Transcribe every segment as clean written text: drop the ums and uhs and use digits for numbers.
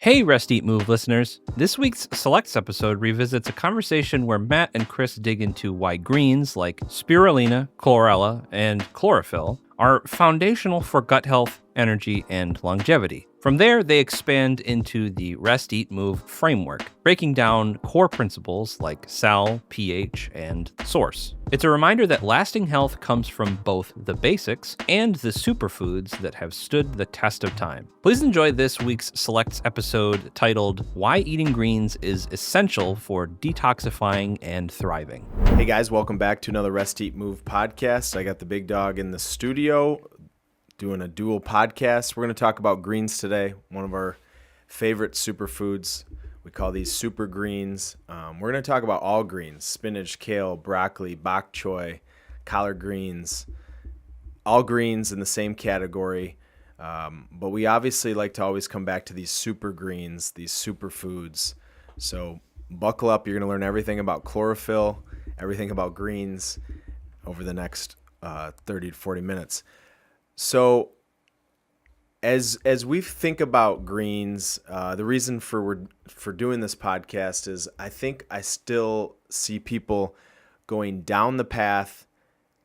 Hey, Rest, Eat, Move listeners. This week's Selects episode revisits a conversation where Matt and Chris dig into why greens like spirulina, chlorella, and chlorophyll are foundational for gut health, energy, and longevity. From there, they expand into the Rest, Eat, Move framework, breaking down core principles like cell, pH, and source. It's a reminder that lasting health comes from both the basics and the superfoods that have stood the test of time. Please enjoy this week's Selects episode titled Why Eating Greens is Essential for Detoxifying and Thriving. Hey guys, welcome back to another Rest, Eat, Move podcast. I got the big dog in the studio doing a dual podcast. We're going to talk about greens today, one of our favorite superfoods. We call these super greens. We're going to talk about all greens: spinach, kale, broccoli, bok choy, collard greens, all greens in the same category. But we obviously like to always come back to these super greens, these superfoods. So buckle up. You're going to learn everything about chlorophyll, everything about greens over the next 30 to 40 minutes. So as we think about greens, the reason for doing this podcast is I think I still see people going down the path,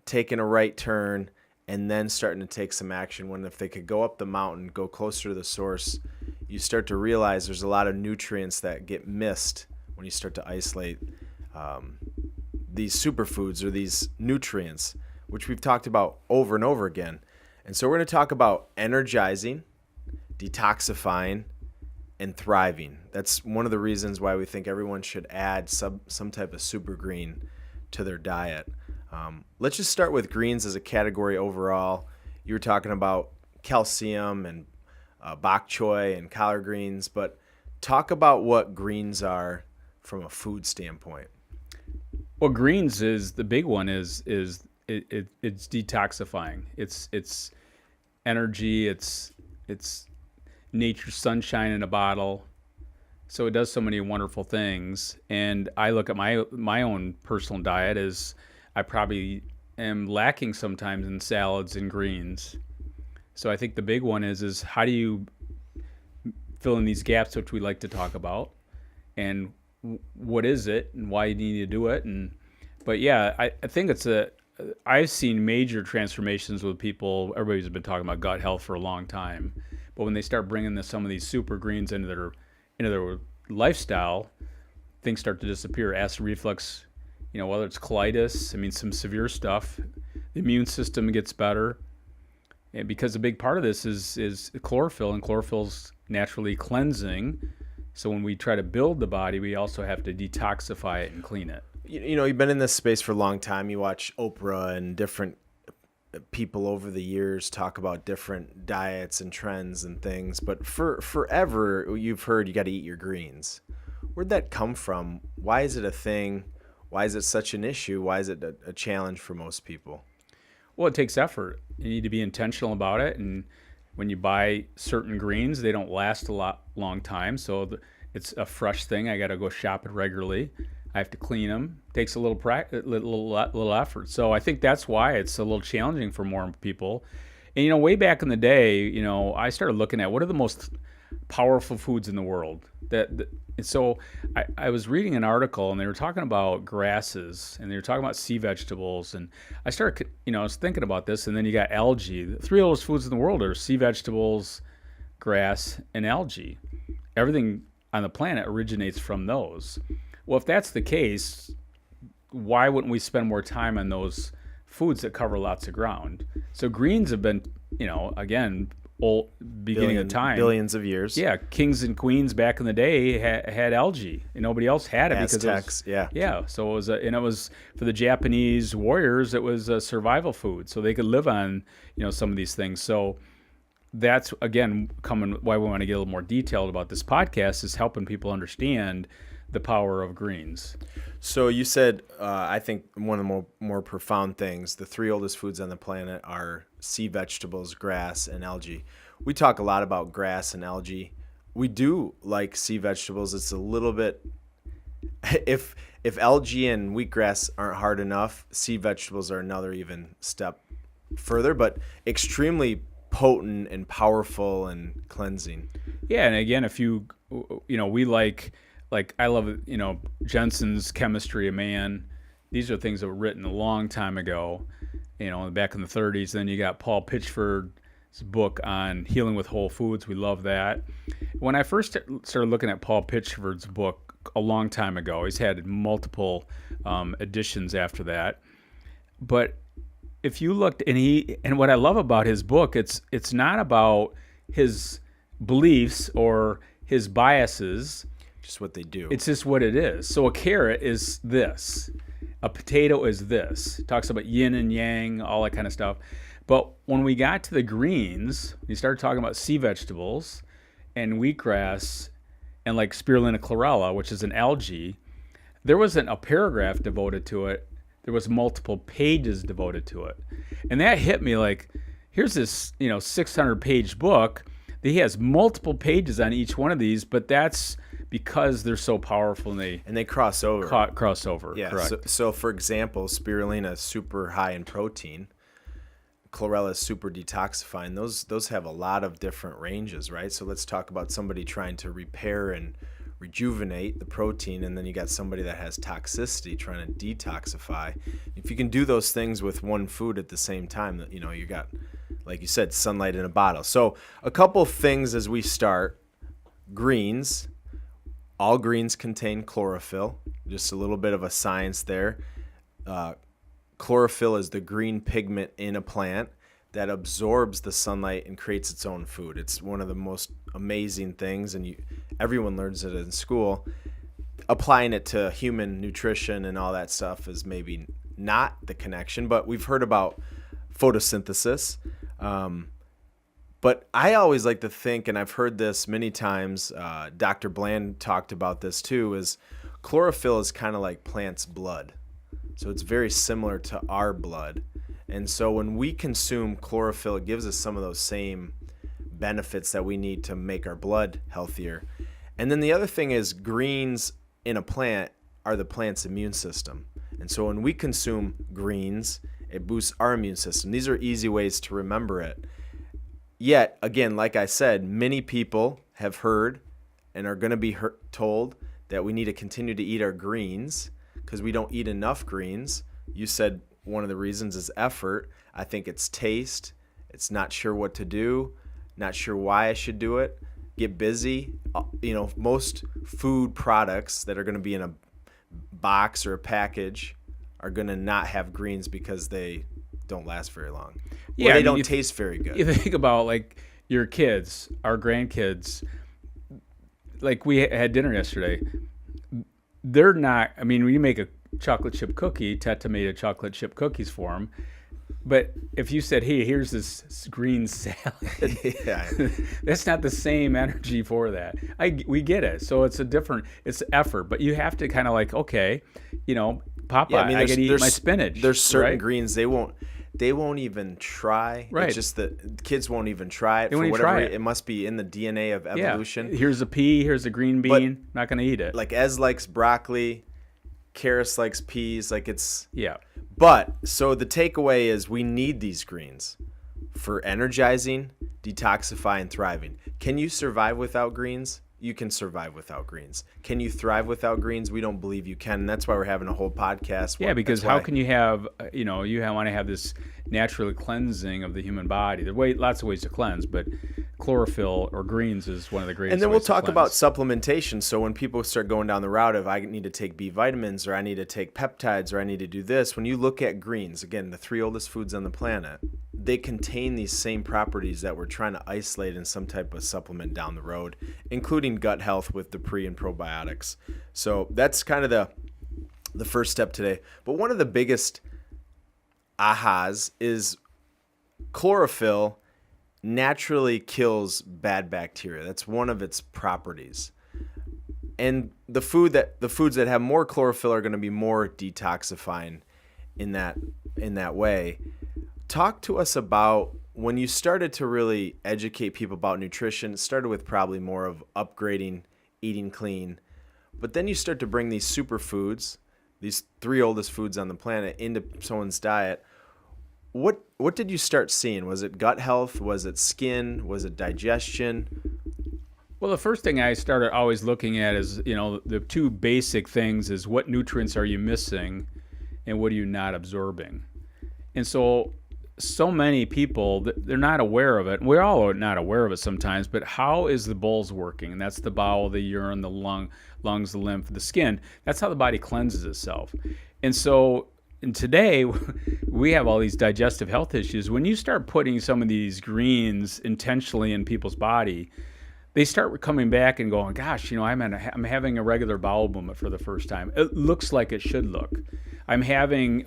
taking a right turn, and then starting to take some action, when if they could go up the mountain, go closer to the source, you start to realize there's a lot of nutrients that get missed when you start to isolate these superfoods or these nutrients, which we've talked about over and over again. And so we're going to talk about energizing, detoxifying, and thriving. That's one of the reasons why we think everyone should add some type of super green to their diet. Let's just start with greens as a category overall. You were talking about calcium and bok choy and collard greens, but talk about what greens are from a food standpoint. Well, greens is the big one. It's detoxifying. It's energy. It's nature's sunshine in a bottle. So it does so many wonderful things. And I look at my own personal diet as I probably am lacking sometimes in salads and greens. So I think the big one is how do you fill in these gaps, which we like to talk about, and what is it and why you need to do it. But yeah, I think I've seen major transformations with people. Everybody's been talking about gut health for a long time, but when they start bringing some of these super greens into their lifestyle, things start to disappear. Acid reflux, whether it's colitis, some severe stuff. The immune system gets better, and because a big part of this is chlorophyll, and chlorophyll's naturally cleansing. So when we try to build the body, we also have to detoxify it and clean it. You've been in this space for a long time. You watch Oprah and different people over the years talk about different diets and trends and things. But for forever, you've heard you got to eat your greens. Where'd that come from? Why is it a thing? Why is it such an issue? Why is it a challenge for most people? Well, it takes effort. You need to be intentional about it. And when you buy certain greens, they don't last long time. So it's a fresh thing. I got to go shop it regularly. I have to clean them. It takes a little effort. So I think that's why it's a little challenging for more people. And, way back in the day, I started looking at what are the most powerful foods in the world. So I was reading an article, and they were talking about grasses, and they were talking about sea vegetables. And I started, I was thinking about this, and then you got algae. The three oldest foods in the world are sea vegetables, grass, and algae. Everything on the planet originates from those. Well, if that's the case, why wouldn't we spend more time on those foods that cover lots of ground? So greens have been, again, old beginning of time. Billions of years. Yeah, kings and queens back in the day had algae, and nobody else had it. Aztecs, Yeah, so it was for the Japanese warriors, it was a survival food, so they could live on, some of these things. So that's, again, why we want to get a little more detailed about this podcast, is helping people understand the power of greens. So you said, I think one of the more profound things, the three oldest foods on the planet are sea vegetables, grass, and algae. We talk a lot about grass and algae. We do like sea vegetables. It's a little bit, if algae and wheatgrass aren't hard enough, sea vegetables are another even step further, but extremely potent and powerful and cleansing. Yeah, and again, if you we like I love, Jensen's Chemistry of Man. These are things that were written a long time ago, back in the 30s. Then you got Paul Pitchford's book on healing with whole foods. We love that. When I first started looking at Paul Pitchford's book a long time ago, he's had multiple editions after that. But if you looked, and what I love about his book, it's not about his beliefs or his biases. Just what they do. It's just what it is. So a carrot is this. A potato is this. It talks about yin and yang, all that kind of stuff. But when we got to the greens, we started talking about sea vegetables and wheatgrass and like Spirulina chlorella, which is an algae. There wasn't a paragraph devoted to it. There was multiple pages devoted to it. And that hit me like, here's this, 600-page book. He has multiple pages on each one of these, but that's because they're so powerful and they cross over. Cross over. Yeah. Correct. So for example, spirulina is super high in protein. Chlorella is super detoxifying. Those have a lot of different ranges, right? So let's talk about somebody trying to repair and rejuvenate the protein, and then you got somebody that has toxicity trying to detoxify. If you can do those things with one food at the same time, you got, like you said, sunlight in a bottle. So a couple things as we start. Greens. All greens contain chlorophyll. Just a little bit of a science there. Chlorophyll is the green pigment in a plant that absorbs the sunlight and creates its own food. It's one of the most amazing things, and everyone learns it in school. Applying it to human nutrition and all that stuff is maybe not the connection, but we've heard about photosynthesis. But I always like to think, and I've heard this many times, Dr. Bland talked about this too, is chlorophyll is kind of like plant's blood. So it's very similar to our blood. And so when we consume chlorophyll, it gives us some of those same benefits that we need to make our blood healthier. And then the other thing is greens in a plant are the plant's immune system. And so when we consume greens, it boosts our immune system. These are easy ways to remember it. Yet, again, like I said, many people have heard and are going to be told that we need to continue to eat our greens because we don't eat enough greens. You said one of the reasons is effort. I think it's taste. It's not sure what to do, not sure why I should do it. Get busy. Most food products that are going to be in a box or a package are going to not have greens because they don't last very long. Yeah, they don't taste very good. You think about like your kids, our grandkids. Like we had dinner yesterday. They're not. I mean, when you make a chocolate chip cookie, Teta made a chocolate chip cookies for them. But if you said, "Hey, here's this green salad," Yeah. that's not the same energy for that. We get it. So it's it's effort. But you have to kind of like, okay, Papa, Yeah, I got to eat my spinach. There's certain right? greens they won't even try. Right. It's just that kids won't even try it. They won't for even whatever try it. It must be in the DNA of evolution. Yeah. Here's a pea. Here's a green bean. Not going to eat it. Like Ez likes broccoli, Karis likes peas. Like it's. Yeah. But so the takeaway is we need these greens for energizing, detoxifying, thriving. Can you survive without greens? You can survive without greens. Can you thrive without greens? We don't believe you can. And that's why we're having a whole podcast. Yeah, because how can you have, want to have this naturally cleansing of the human body. There are lots of ways to cleanse, but chlorophyll or greens is one of the greatest. And then we'll ways to talk about cleanse. supplementation. So when people start going down the route of I need to take B vitamins or I need to take peptides or I need to do this, when you look at greens, again, the 3 oldest foods on the planet, they contain these same properties that we're trying to isolate in some type of supplement down the road, including gut health with the pre and probiotics. So that's kind of the first step today. But one of the biggest ahas is chlorophyll naturally kills bad bacteria. That's one of its properties. And the foods that have more chlorophyll are going to be more detoxifying in that way. Talk to us about when you started to really educate people about nutrition. It started with probably more of upgrading, eating clean, but then you start to bring these superfoods, these 3 oldest foods on the planet, into someone's diet. What did you start seeing? Was it gut health? Was it skin? Was it digestion? Well, the first thing I started always looking at is, the two basic things is what nutrients are you missing and what are you not absorbing? And so many people, they're not aware of it. We're all not aware of it sometimes, but how is the bowels working? And that's the bowel, the urine, the lungs, the lymph, the skin. That's how the body cleanses itself. And today, we have all these digestive health issues. When you start putting some of these greens intentionally in people's body, they start coming back and going, gosh, I'm having a regular bowel movement for the first time. It looks like it should look. I'm having,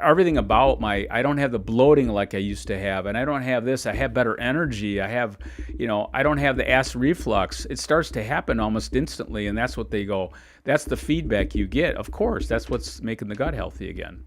everything about I don't have the bloating like I used to have, and I don't have this. I have better energy. I have, I don't have the acid reflux. It starts to happen almost instantly, and that's what they go. That's the feedback you get. Of course, that's what's making the gut healthy again.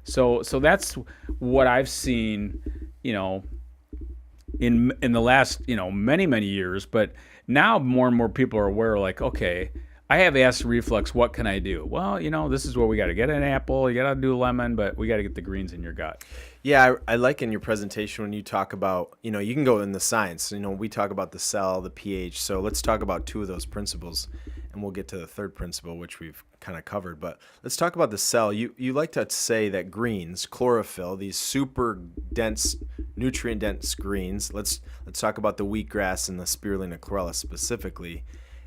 So that's what I've seen, in the last, many years. But now more and more people are aware, like, okay, I have acid reflux. What can I do? Well, this is where we got to get an apple. You got to do a lemon, but we got to get the greens in your gut. Yeah, I like in your presentation when you talk about, you can go in the science. We talk about the cell, the pH. So let's talk about two of those principles, and we'll get to the third principle, which we've kind of covered. But let's talk about the cell. You like to say that greens, chlorophyll, these super dense, nutrient dense greens. Let's talk about the wheatgrass and the Spirulina chlorella specifically.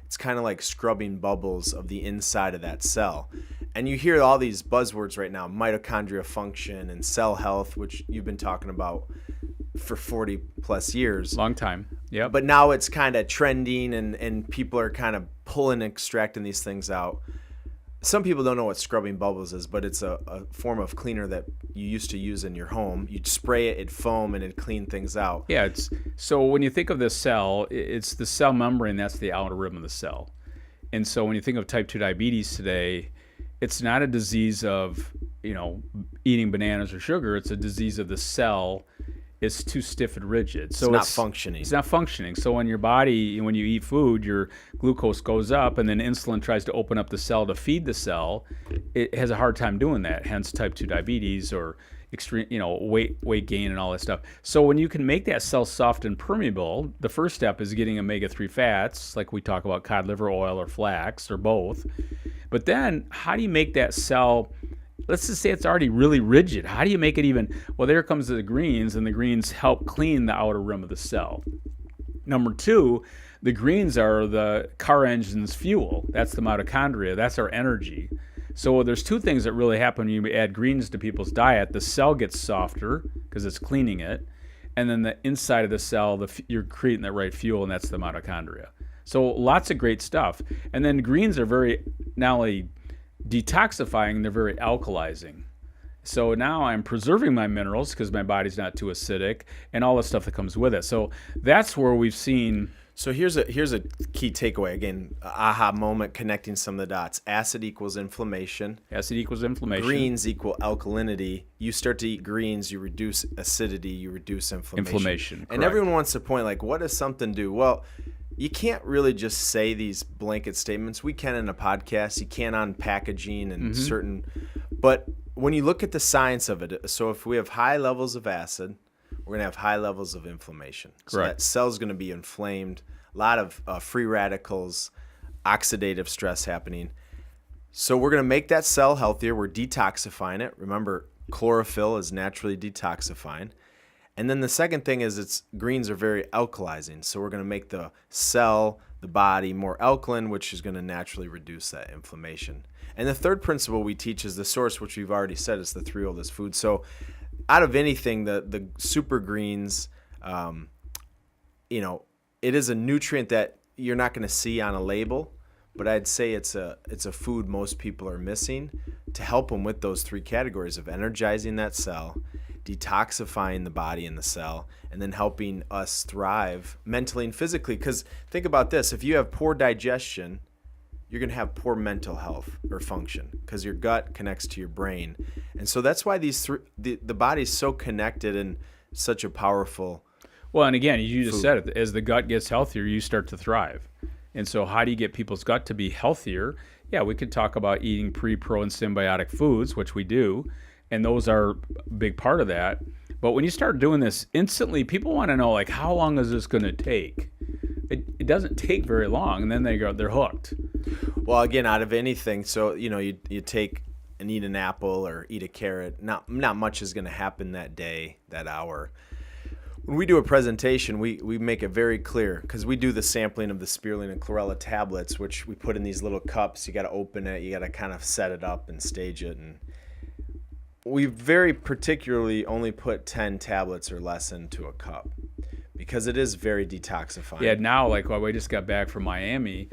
It's kind of like scrubbing bubbles of the inside of that cell. And you hear all these buzzwords right now, mitochondria function and cell health, which you've been talking about for 40 plus years. Long time. Yeah. But now it's kind of trending and people are kind of pulling and extracting these things out. Some people don't know what scrubbing bubbles is, but it's a form of cleaner that you used to use in your home. You'd spray it, it'd foam, and it'd clean things out. Yeah, so when you think of the cell, it's the cell membrane, that's the outer rim of the cell. And so when you think of type 2 diabetes today, it's not a disease of, eating bananas or sugar. It's a disease of the cell is too stiff and rigid. So it's not functioning. It's not functioning. So in your body, when you eat food, your glucose goes up, and then insulin tries to open up the cell to feed the cell. It has a hard time doing that, hence type 2 diabetes or extreme, weight gain and all that stuff. So when you can make that cell soft and permeable, the first step is getting omega-3 fats, like we talk about cod liver oil or flax or both. But then how do you make that cell, let's just say it's already really rigid. How do you make it even? Well, there comes the greens, and the greens help clean the outer rim of the cell. Number two, the greens are the car engine's fuel. That's the mitochondria. That's our energy. So there's two things that really happen when you add greens to people's diet. The cell gets softer because it's cleaning it. And then the inside of the cell, you're creating the right fuel, and that's the mitochondria. So lots of great stuff. And then greens are very, not only detoxifying, they're very alkalizing. So now I'm preserving my minerals because my body's not too acidic and all the stuff that comes with it. So that's where we've seen. So here's a key takeaway. Again, aha moment, connecting some of the dots. Acid equals inflammation. Acid equals inflammation. Greens equal alkalinity. You start to eat greens, you reduce acidity, you reduce inflammation. And everyone wants to point, like, what does something do? Well, you can't really just say these blanket statements. We can in a podcast. You can on packaging and certain. But when you look at the science of it, so if we have high levels of acid, we're going to have high levels of inflammation. So that cell's going to be inflamed, a lot of free radicals, oxidative stress happening. So we're going to make that cell healthier. We're detoxifying it. Remember, chlorophyll is naturally detoxifying. And then the second thing is greens are very alkalizing. So we're going to make the cell, the body more alkaline, which is going to naturally reduce that inflammation. And the third principle we teach is the source, which we've already said is the three oldest foods. So out of anything, the super greens, it is a nutrient that you're not going to see on a label, but I'd say it's a food most people are missing to help them with those three categories of energizing that cell, detoxifying the body and the cell, and then helping us thrive mentally and physically. Because think about this, if you have poor digestion, you're going to have poor mental health or function because your gut connects to your brain. And so that's why the body is so connected and such a powerful Well, and again, you just food. said it, as the gut gets healthier, you start to thrive. And so how do you get people's gut to be healthier? Yeah, we could talk about eating pre, pro, and symbiotic foods, which we do, and those are a big part of that. But when you start doing this instantly, people want to know, like, how long is this going to take? it doesn't take very long, and then they're hooked. Well, again, out of anything, so you take and eat an apple or eat a carrot. Not much is going to happen that day, that hour. When we do a presentation, we make it very clear, because we do the sampling of the spirulina and chlorella tablets, which we put in these little cups. You got to open it, you got to kind of set it up and stage it, and we very particularly only put 10 tablets or less into a cup, because it is very detoxifying. Yeah, now, like, we just got back from Miami.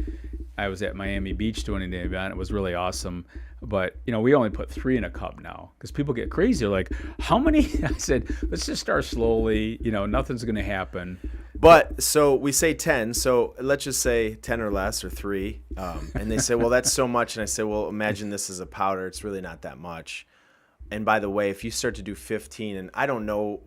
I was at Miami Beach doing an event. It was really awesome. But, we only put 3 in a cup now, because people get crazy. They're like, how many? I said, let's just start slowly. Nothing's going to happen. But so we say 10. So let's just say 10 or less, or 3. And they say, well, that's so much. And I say, well, imagine this is a powder. It's really not that much. And by the way, if you start to do 15, and I don't know,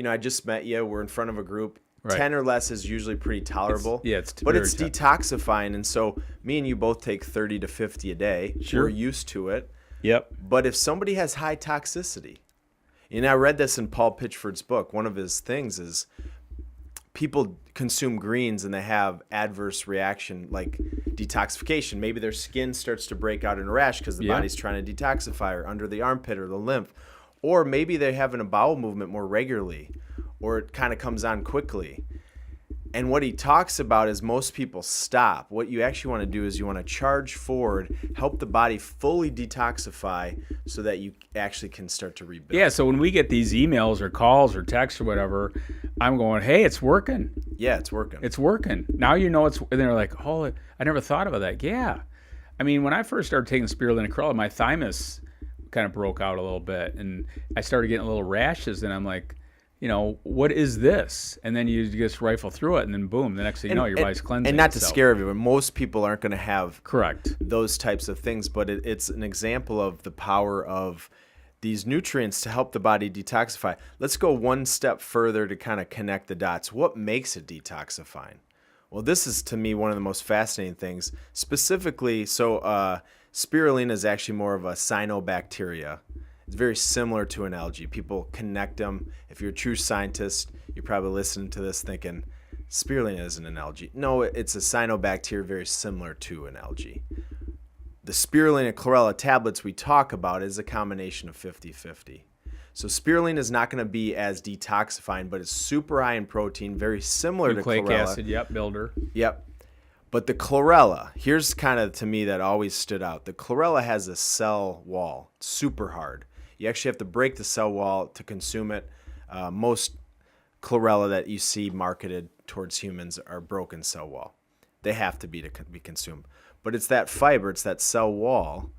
I just met you. We're in front of a group. Right. 10 or less is usually pretty tolerable. It's detoxifying. And so me and you both take 30 to 50 a day. Sure. We're used to it. Yep. But if somebody has high toxicity, and I read this in Paul Pitchford's book, one of his things is people consume greens and they have adverse reaction like detoxification. Maybe their skin starts to break out in a rash because the body's trying to detoxify, or under the armpit or the lymph. Or maybe they're having a bowel movement more regularly, or it kind of comes on quickly. And what he talks about is most people stop. What you actually want to do is you want to charge forward, help the body fully detoxify so that you actually can start to rebuild. Yeah, so when we get these emails or calls or texts or whatever, I'm going, hey, it's working. Yeah, it's working. It's working. Now it's, and they're like, oh, I never thought about that. Yeah. I mean, when I first started taking spirulina and chlorella, my thymus kind of broke out a little bit, and I started getting little rashes, and I'm like, what is this? And then you just rifle through it, and then boom, the next thing you know, your body's cleansing. And not to scare everyone, most people aren't going to have correct those types of things, but it's an example of the power of these nutrients to help the body detoxify. Let's go one step further to kind of connect the dots. What makes it detoxifying? Well, this is, to me, one of the most fascinating things. Specifically, spirulina is actually more of a cyanobacteria. It's very similar to an algae. People connect them. If you're a true scientist, you're probably listening to this thinking, spirulina isn't an algae. No, it's a cyanobacteria very similar to an algae. The spirulina chlorella tablets we talk about is a combination of 50-50. So spirulina is not going to be as detoxifying, but it's super high in protein, very similar to chlorella. Nucleic acid, builder. Yep. But the chlorella, here's kind of, to me, that always stood out. The chlorella has a cell wall. It's super hard. You actually have to break the cell wall to consume it. Most chlorella that you see marketed towards humans are broken cell wall. They have to be consumed. But it's that fiber, it's that cell wall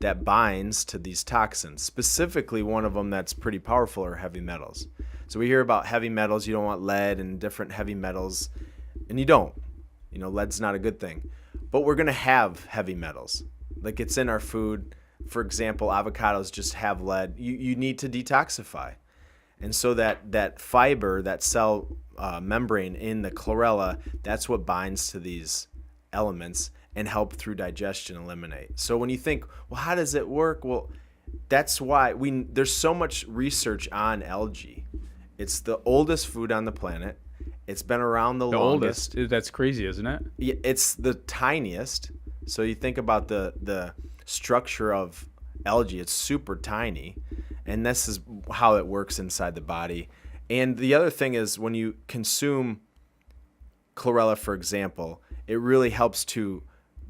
that binds to these toxins. Specifically, one of them that's pretty powerful are heavy metals. So we hear about heavy metals. You don't want lead and different heavy metals, and you don't. Lead's not a good thing. But we're going to have heavy metals. Like, it's in our food. For example, avocados just have lead. You need to detoxify. And so that fiber, that cell membrane in the chlorella, that's what binds to these elements and help through digestion eliminate. So when you think, well, how does it work? Well, that's why there's so much research on algae. It's the oldest food on the planet. It's been around the longest. Oldest. That's crazy, isn't it? Yeah, it's the tiniest. So you think about the structure of algae, it's super tiny, and this is how it works inside the body. And the other thing is, when you consume chlorella, for example, it really helps to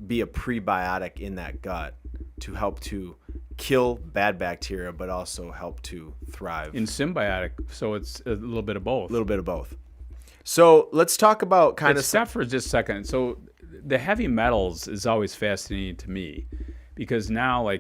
be a prebiotic in that gut to help to kill bad bacteria, but also help to thrive. In symbiotic, so it's a little bit of both. A little bit of both. So let's talk about Stop for just a second. So the heavy metals is always fascinating to me, because now,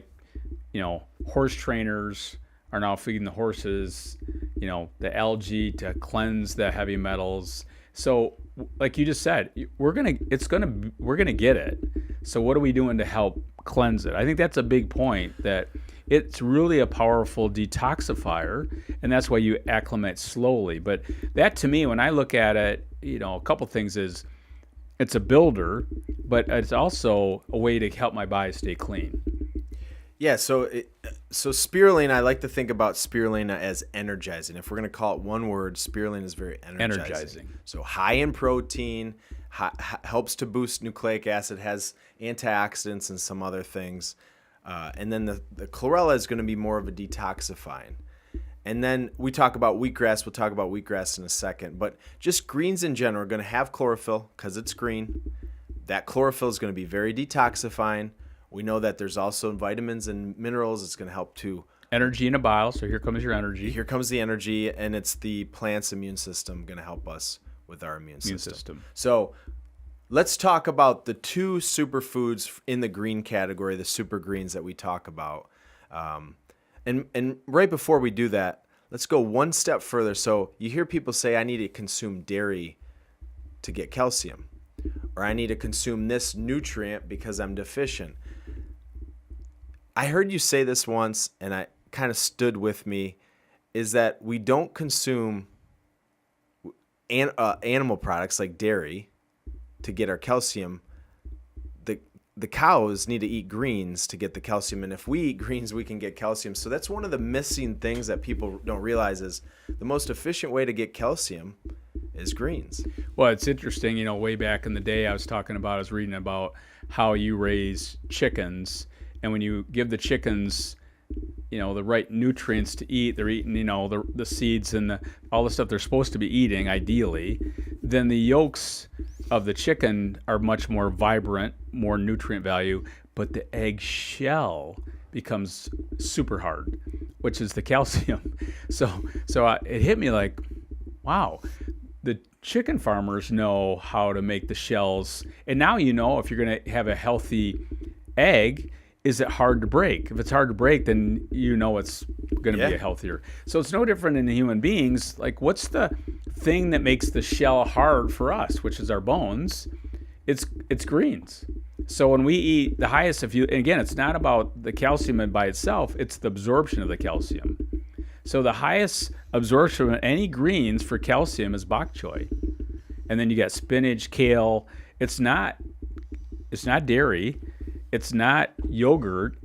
horse trainers are now feeding the horses, the algae to cleanse the heavy metals. So, like you just said, we're gonna get it. So what are we doing to help cleanse it? I think that's a big point, that it's really a powerful detoxifier, and that's why you acclimate slowly. But that, to me, when I look at it, a couple things is, it's a builder, but it's also a way to help my body stay clean. Yeah, so spirulina, I like to think about spirulina as energizing. If we're going to call it one word, spirulina is very energizing. So high in protein, helps to boost nucleic acid, has antioxidants and some other things. And then the chlorella is going to be more of a detoxifying. And then we talk about wheatgrass. We'll talk about wheatgrass in a second. But just greens in general are going to have chlorophyll because it's green. That chlorophyll is going to be very detoxifying. We know that there's also vitamins and minerals. It's going to help to Energy in a bottle. So here comes your energy. Here comes the energy, and it's the plant's immune system going to help us with our immune system. So let's talk about the two superfoods in the green category, the super greens that we talk about. And right before we do that, let's go one step further. So you hear people say, I need to consume dairy to get calcium, or I need to consume this nutrient because I'm deficient. I heard you say this once, and I kind of stood with me, is that we don't consume animal products like dairy to get our calcium. The cows need to eat greens to get the calcium, and if we eat greens, we can get calcium. So that's one of the missing things that people don't realize is the most efficient way to get calcium is greens. Well, it's interesting, way back in the day I was reading about how you raise chickens, and when you give the chickens the right nutrients to eat, they're eating the seeds and all the stuff they're supposed to be eating ideally, then the yolks of the chicken are much more vibrant, more nutrient value, but the egg shell becomes super hard, which is the calcium. So it hit me like, wow, the chicken farmers know how to make the shells, and now if you're going to have a healthy egg, is it hard to break? If it's hard to break, then it's going to be healthier. So it's no different in human beings. Like, what's the thing that makes the shell hard for us, which is our bones? It's greens. So when we eat the highest, and again, it's not about the calcium by itself, it's the absorption of the calcium. So the highest absorption of any greens for calcium is bok choy. And then you got spinach, kale. It's not dairy. It's not yogurt,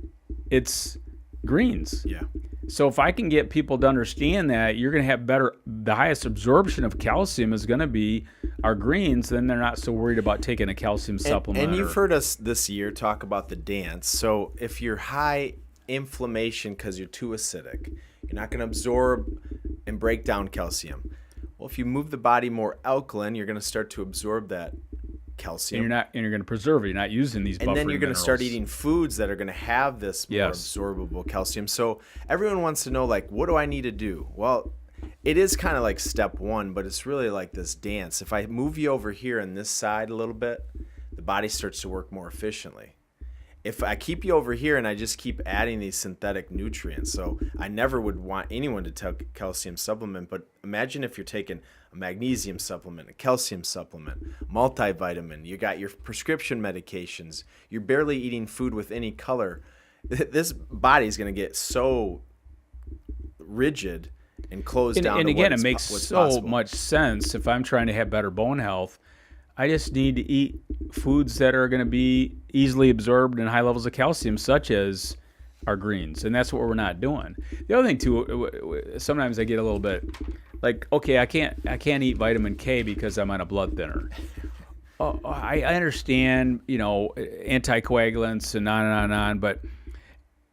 it's greens. Yeah. So if I can get people to understand that you're going to have the highest absorption of calcium is going to be our greens, then they're not so worried about taking a calcium supplement. And you've heard us this year talk about the dance. So if you're high inflammation because you're too acidic, you're not going to absorb and break down calcium. Well, if you move the body more alkaline, you're going to start to absorb that calcium. And you're going to preserve it. You're not using these buffering minerals. And then you're going to start minerals. eating foods that are going to have this more absorbable calcium. So everyone wants to know, like, what do I need to do? Well, it is kind of like step one, but it's really like this dance. If I move you over here on this side a little bit, the body starts to work more efficiently. If I keep you over here and I just keep adding these synthetic nutrients, so I never would want anyone to take a calcium supplement, but imagine if you're taking a magnesium supplement, a calcium supplement, multivitamin, you got your prescription medications, you're barely eating food with any color. This body is going to get so rigid and closed down. And again, it makes so much sense. If I'm trying to have better bone health, I just need to eat foods that are going to be easily absorbed in high levels of calcium, such as our greens. And that's what we're not doing. The other thing, too, sometimes I get a little bit like, okay, I can't eat vitamin K because I'm on a blood thinner. I understand, anticoagulants and on and on and on, but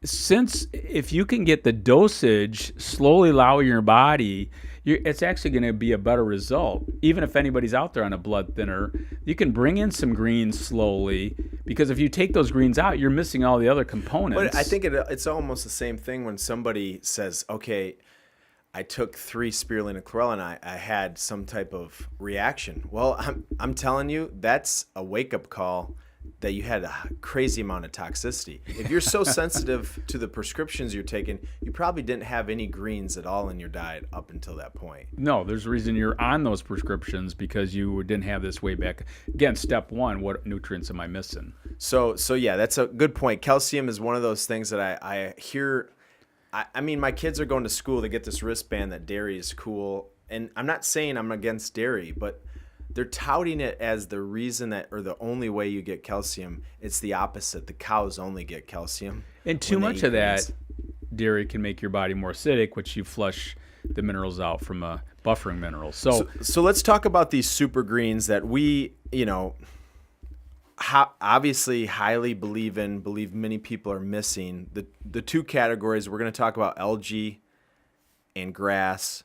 if you can get the dosage slowly allowing your body, it's actually going to be a better result. Even if anybody's out there on a blood thinner, you can bring in some greens slowly, because if you take those greens out, you're missing all the other components. But I think it's almost the same thing when somebody says, okay, I took 3 Spirulina chlorella and I had some type of reaction. Well, I'm telling you, that's a wake-up call that you had a crazy amount of toxicity. If you're so sensitive to the prescriptions you're taking, you probably didn't have any greens at all in your diet up until that point. No, there's a reason you're on those prescriptions, because you didn't have this way back. Again, step one, what nutrients am I missing? So yeah, that's a good point. Calcium is one of those things that I hear. I mean, my kids are going to school to get this wristband that dairy is cool. And I'm not saying I'm against dairy, but they're touting it as the reason or the only way you get calcium. It's the opposite. The cows only get calcium. And too much of that dairy can make your body more acidic, which you flush the minerals out from a buffering minerals. So let's talk about these super greens that we, obviously highly believe many people are missing. The two categories, we're going to talk about algae and grass.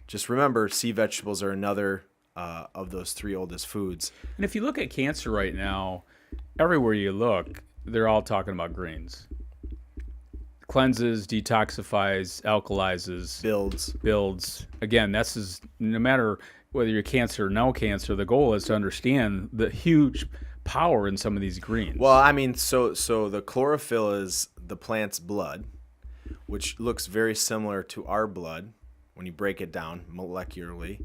Just remember, sea vegetables are another of those three oldest foods. And if you look at cancer right now, everywhere you look, they're all talking about greens. Cleanses, detoxifies, alkalizes, builds. Again, this is no matter whether you're cancer or no cancer, the goal is to understand the huge power in some of these greens. Well, I mean, so the chlorophyll is the plant's blood, which looks very similar to our blood when you break it down molecularly,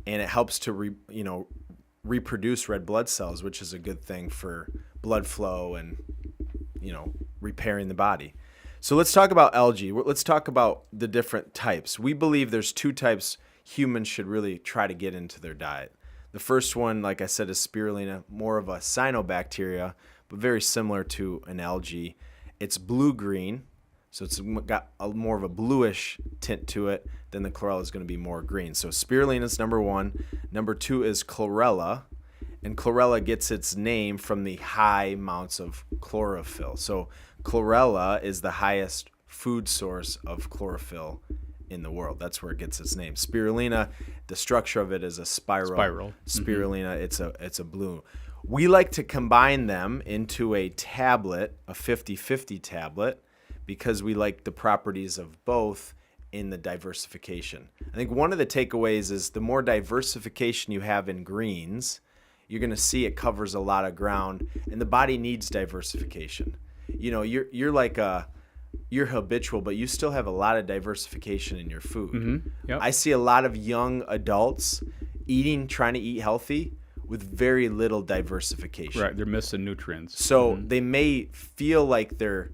and it helps to reproduce red blood cells, which is a good thing for blood flow and repairing the body. So let's talk about algae. Let's talk about the different types. We believe there's two types humans should really try to get into their diet. The first one, like I said, is spirulina, more of a cyanobacteria, but very similar to an algae. It's blue-green, so it's got more of a bluish tint to it. Then the chlorella is going to be more green. So spirulina is number one. Number two is chlorella, and chlorella gets its name from the high amounts of chlorophyll. So chlorella is the highest food source of chlorophyll in the world. That's where it gets its name. Spirulina, the structure of it is a spiral. Spirulina, it's a blue. We like to combine them into a tablet, a 50-50 tablet, because we like the properties of both in the diversification. I think one of the takeaways is the more diversification you have in greens, you're going to see it covers a lot of ground, and the body needs diversification. You're habitual, but you still have a lot of diversification in your food. Mm-hmm. Yep. I see a lot of young adults trying to eat healthy with very little diversification. Right, they're missing nutrients. So they may feel like they're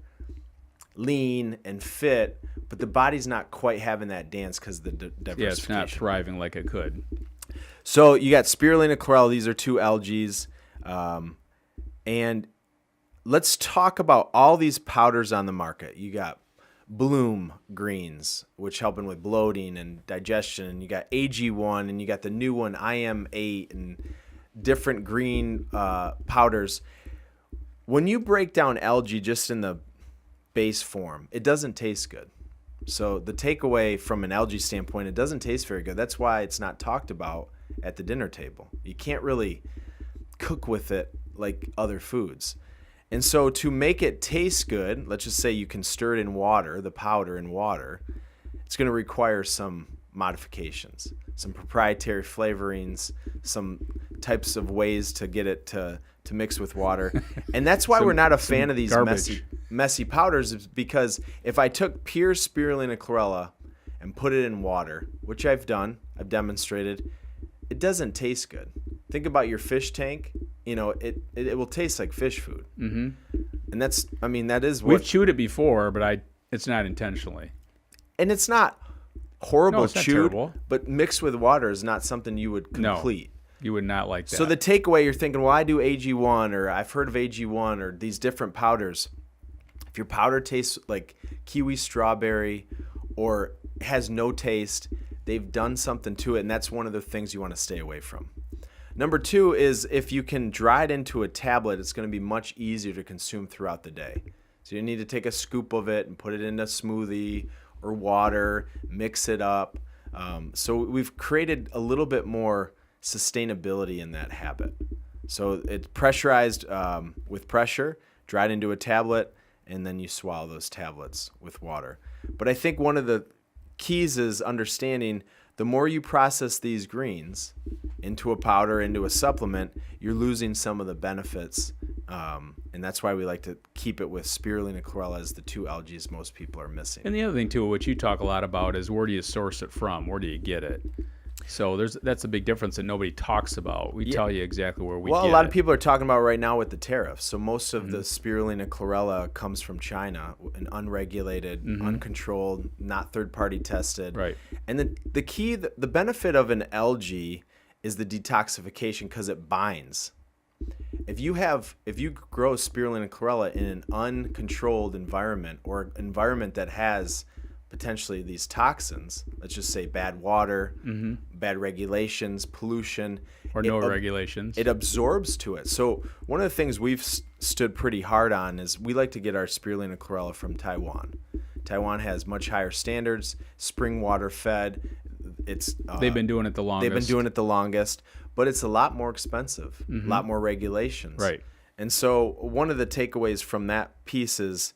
lean and fit, but the body's not quite having that dance because of the diversification. Yeah, it's not thriving like it could. So you got spirulina, chlorella. These are two algae. And let's talk about all these powders on the market. You got Bloom greens, which helping with bloating and digestion. And you got AG1, and you got the new one, IM8, and different green powders. When you break down algae just in the base form, it doesn't taste good. So the takeaway from an algae standpoint, it doesn't taste very good. That's why it's not talked about at the dinner table. You can't really cook with it like other foods. And so to make it taste good, let's just say you can stir it in water, the powder in water, it's going to require some modifications, some proprietary flavorings, some types of ways to get it to mix with water. And that's why we're not a fan of these messy powders, is because if I took pure spirulina chlorella and put it in water, which I've demonstrated, it doesn't taste good. Think about your fish tank. It will taste like fish food. Mm-hmm. And that is what... We've chewed it before, but it's not intentionally. And it's not horrible it's not chewed, terrible. But mixed with water is not something you would complete. No, you would not like that. So the takeaway, you're thinking, well, I do AG1, or I've heard of AG1, or these different powders. If your powder tastes like kiwi strawberry or has no taste, they've done something to it, and that's one of the things you want to stay away from. Number two is if you can dry it into a tablet, it's going to be much easier to consume throughout the day. So you need to take a scoop of it and put it in a smoothie or water, mix it up. So we've created a little bit more sustainability in that habit. So it's pressurized with pressure, dried into a tablet, and then you swallow those tablets with water. But I think one of the keys is understanding the more you process these greens into a powder, into a supplement, you're losing some of the benefits. And that's why we like to keep it with spirulina chlorella as the two algae most people are missing. And the other thing, too, which you talk a lot about, is where do you source it from? Where do you get it? So that's a big difference that nobody talks about. We tell you exactly where we get it. Well, a lot of people are talking about right now with the tariffs. So most of the spirulina chlorella comes from China, an unregulated, uncontrolled, not third-party tested. Right. And the key, the benefit of an algae is the detoxification because it binds. If you grow spirulina chlorella in an uncontrolled environment or an environment that has potentially these toxins, let's just say bad water, bad regulations, pollution, or no regulations, it absorbs to it. So one of the things we've stood pretty hard on is we like to get our spirulina chlorella from Taiwan. Taiwan has much higher standards, spring water fed. It's they've been doing it the longest. But it's a lot more expensive, a lot more regulations. Right. And so one of the takeaways from that piece is,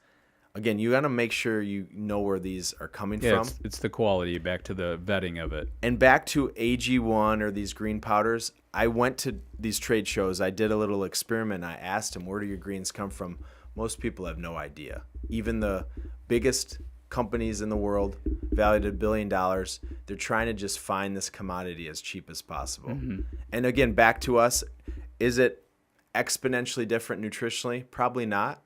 again, you got to make sure you know where these are coming from. It's the quality, back to the vetting of it. And back to AG1 or these green powders, I went to these trade shows. I did a little experiment. I asked them, where do your greens come from? Most people have no idea. Even the biggest companies in the world, valued at $1 billion, they're trying to just find this commodity as cheap as possible. And again, back to us, is it exponentially different nutritionally? Probably not.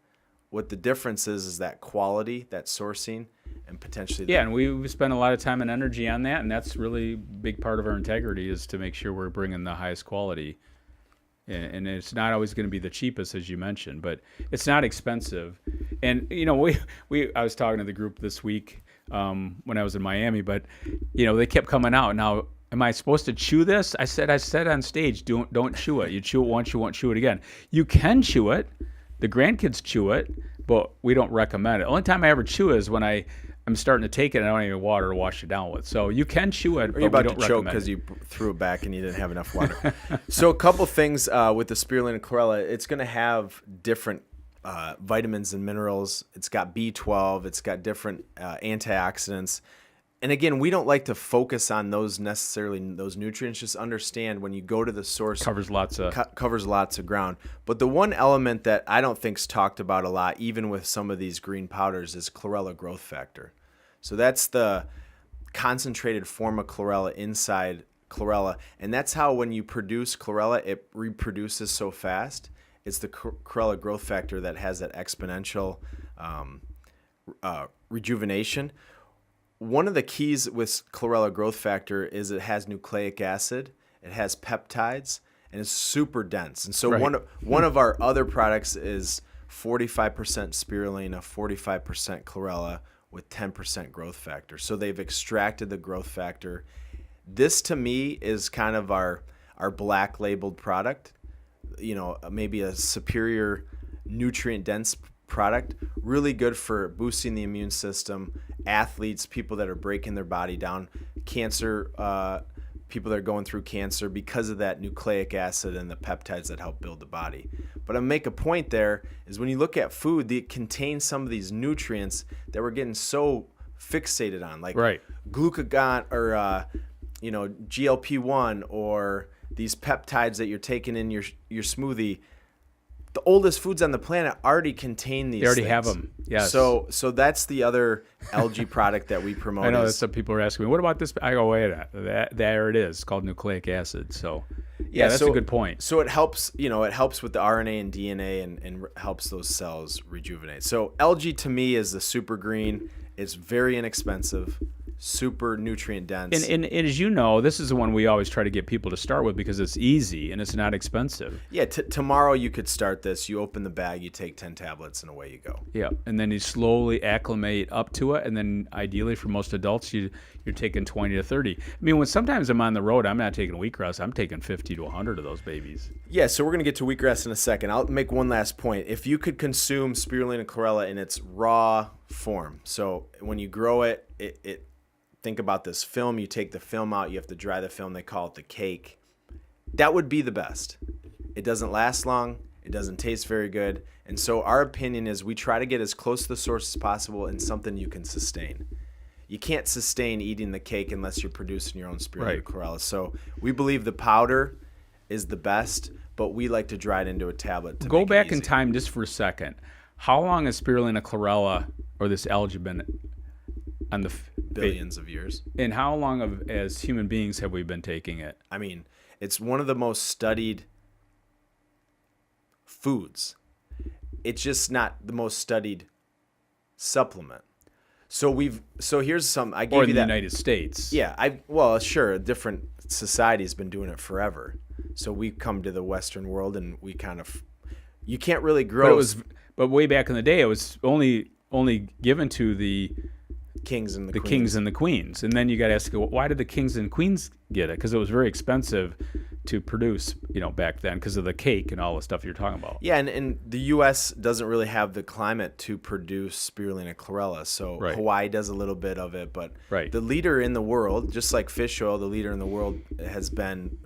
What the difference is that quality, that sourcing, and potentially... and we spend a lot of time and energy on that, and that's really a big part of our integrity, is to make sure we're bringing the highest quality. And it's not always going to be the cheapest, as you mentioned, but it's not expensive. And, you know, I was talking to the group this week when I was in Miami, but, you know, they kept coming out. Now, am I supposed to chew this? I said on stage, don't chew it. You chew it once, you won't chew it again. You can chew it. The grandkids chew it, but we don't recommend it. Only time I ever chew is when I'm starting to take it and I don't have any water to wash it down with. So you can chew it, or you're about to choke because you threw it back and you didn't have enough water. So a couple things with the spirulina chlorella, it's going to have different vitamins and minerals. It's got B12. It's got different antioxidants. And again, we don't like to focus on those nutrients. Just understand when you go to the source, covers lots of ground. But the one element that I don't think's talked about a lot, even with some of these green powders, is chlorella growth factor. So that's the concentrated form of chlorella inside chlorella, and that's how when you produce chlorella, it reproduces so fast. It's the chlorella growth factor that has that exponential rejuvenation. One of the keys with chlorella growth factor is it has nucleic acid, it has peptides, and it's super dense. And so one of our other products is 45% spirulina, 45% chlorella with 10% growth factor. So they've extracted the growth factor. This to me is kind of our black labeled product, you know, maybe a superior nutrient dense product, really good for boosting the immune system, athletes, people that are breaking their body down, cancer, people that are going through cancer because of that nucleic acid and the peptides that help build the body. But I make a point there is when you look at food, it contains some of these nutrients that we're getting so fixated on, like glucagon or GLP-1 or these peptides that you're taking in your smoothie. The oldest foods on the planet already contain these. They already things. have them. Yes. So that's the other algae product that we promote. I know that some people are asking me, what about this? I go, wait a minute. There it is. It's called nucleic acid. So yeah, that's a good point. So it helps, it helps with the RNA and DNA and helps those cells rejuvenate. So algae to me is the super green. It's very inexpensive, super nutrient dense. And as you know, this is the one we always try to get people to start with because it's easy and it's not expensive. Yeah, tomorrow you could start this. You open the bag, you take 10 tablets, and away you go. Yeah, and then you slowly acclimate up to it, and then ideally for most adults, you're taking 20 to 30. I mean, when sometimes I'm on the road, I'm not taking wheatgrass. I'm taking 50 to 100 of those babies. Yeah, so we're going to get to wheatgrass in a second. I'll make one last point. If you could consume spirulina chlorella in its raw form, so when you grow it, think about this film. You take the film out. You have to dry the film. They call it the cake. That would be the best. It doesn't last long. It doesn't taste very good. And so our opinion is we try to get as close to the source as possible in something you can sustain. You can't sustain eating the cake unless you're producing your own spirulina chlorella. So we believe the powder is the best, but we like to dry it into a tablet. To go back in time just for a second. How long has spirulina chlorella or this algae been on the billions of years? And how long as human beings have we been taking it? I mean, it's one of the most studied foods. It's just not the most studied supplement. So here's some. I gave or you in that. The United States. Yeah, sure. Different societies been doing it forever. So we come to the Western world and we kind of, you can't really grow. But way back in the day, it was only given to the kings and the queens. kings and the queens. And then you got to ask, well, why did the kings and queens get it? Because it was very expensive to produce, back then because of the cake and all the stuff you're talking about. Yeah, and the U.S. doesn't really have the climate to produce spirulina chlorella, so Right. Hawaii does a little bit of it. But Right. the leader in the world, just like fish oil, the leader in the world has been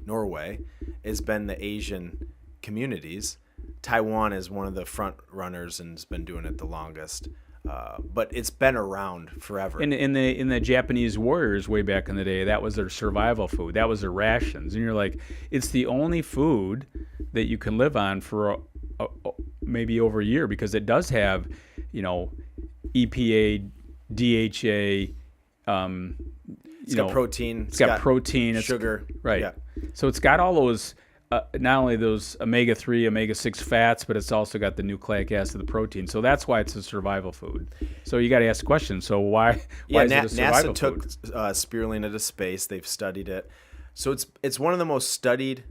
Norway, has been the Asian communities. Taiwan is one of the front runners and has been doing it the longest. But it's been around forever. In the Japanese warriors way back in the day, that was their survival food. That was their rations. And you're like, it's the only food that you can live on for maybe over a year because it does have, EPA, DHA. It's got protein. It's got protein. Sugar. Right. Yeah. So it's got all those. Not only those omega-3, omega-6 fats, but it's also got the nucleic acid, the protein. So that's why it's a survival food. So you got to ask the question. So why is it a survival NASA took food? spirulina to space. They've studied it. So it's one of the most studied